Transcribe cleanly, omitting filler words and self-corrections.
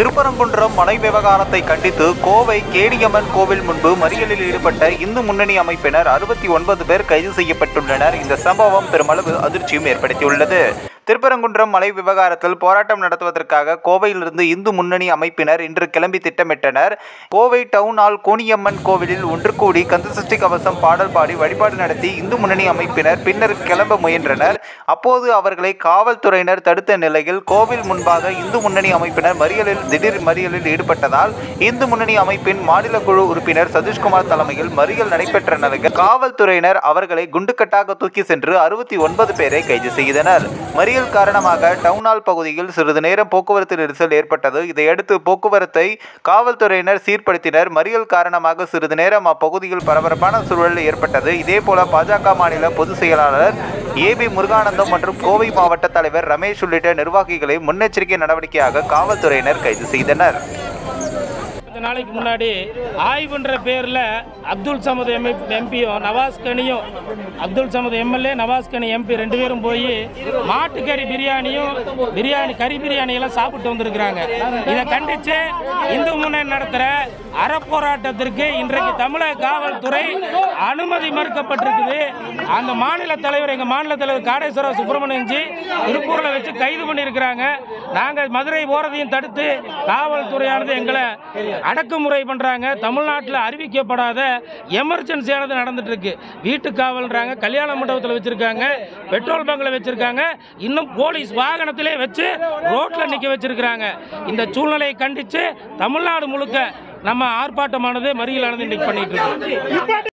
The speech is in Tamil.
திருப்பரங்குன்றம் மலை விவகாரத்தை கண்டித்து கோவை கேடியம்மன் கோவில் முன்பு மறியலில் ஈடுபட்ட இந்து முன்னணி அமைப்பினர் 69 பேர் கைது செய்யப்பட்டுள்ளனர். இந்த சம்பவம் பெருமளவு அதிர்ச்சியும் ஏற்படுத்தியுள்ளது. திருப்பரங்குன்றம் மலை விவகாரத்தில் போராட்டம் நடத்துவதற்காக கோவையிலிருந்து இந்து முன்னணி அமைப்பினர் இன்று கிளம்பி திட்டமிட்டனர். கோவை டவுன் ஹால் கோணியம்மன் கோவிலில் ஒன்று கூடி கந்தசஷ்டி கவசம் பாடல் பாடி வழிபாடு நடத்தி இந்து முன்னணி அமைப்பினர் பின்னர் கிளம்ப முயன்றனர். அப்போது அவர்களை காவல்துறையினர் தடுத்த நிலையில் கோவில் முன்பாக இந்து முன்னணி அமைப்பினர் திடீர் மறியலில் ஈடுபட்டதால் இந்து முன்னணி அமைப்பின் மாநில குழு உறுப்பினர் சதீஷ்குமார் தலைமையில் மறியல் நடைபெற்ற நிலையில் காவல்துறையினர் அவர்களை குண்டுக்கட்டாக தூக்கி சென்று 69 பேரை கைது செய்தனர். மறியல் காரணமாக டவுன்ஹால் பகுதியில் சிறிது நேரம் போக்குவரத்து நெரிசல் ஏற்பட்டது. இதையடுத்து போக்குவரத்தை காவல்துறையினர் சீர்படுத்தினர். மறியல் காரணமாக சிறிது நேரம் அப்பகுதியில் பரபரப்பான சூழல் ஏற்பட்டது. இதேபோல பாஜக மாநில பொதுச் செயலாளர் ஏபி முருகானந்தம் மற்றும் கோவை மாவட்ட தலைவர் ரமேஷ் உள்ளிட்ட நிர்வாகிகளை முன்னெச்சரிக்கை நடவடிக்கையாக காவல்துறையினர் கைது செய்தனர். நாளைக்கு முன்னாடி ஆய்வுன்ற பேரில் அப்துல் சமத் எம்பியும் நவாஸ்கனியும் அப்துல் சமத் எம்எல்ஏ நவாஸ்கனி எம்பி 2 பேரும் போய் மாட்டுக்கறி கறி பிரியாணியெல்லாம் சாப்பிட்டு வந்திருக்கிறாங்க. இதை கண்டித்து இந்து முன்னணி நடத்துகிற அறப்போராட்டத்திற்கு இன்றைக்கு தமிழக காவல்துறை அனுமதி மறுக்கப்பட்டிருக்குது. அந்த மாநில தலைவர் எங்கள் மாநில தலைவர் காடேஸ்வர சுப்பிரமணியன்ஜி திருப்பூரில் வச்சு கைது பண்ணியிருக்கிறாங்க. நாங்கள் மதுரை போகிறதையும் தடுத்து காவல்துறையானது எங்களை அடக்குமுறை பண்றாங்க. தமிழ்நாட்டில் அறிவிக்கப்படாத எமர்ஜென்சியானது நடந்துட்டு இருக்கு. வீட்டு காவல்ன்றாங்க, கல்யாண மண்டபத்தில் வச்சிருக்காங்க, பெட்ரோல் பங்க்ல வச்சிருக்காங்க, இன்னும் போலீஸ் வாகனத்திலே வச்சு ரோட்ல நிக்க வச்சிருக்காங்க. இந்த சூழ்நிலையை கண்டித்து தமிழ்நாடு முழுக்க நம்ம ஆர்ப்பாட்டமானது மறியலானது இன்னைக்கு பண்ணிட்டு இருக்கோம்.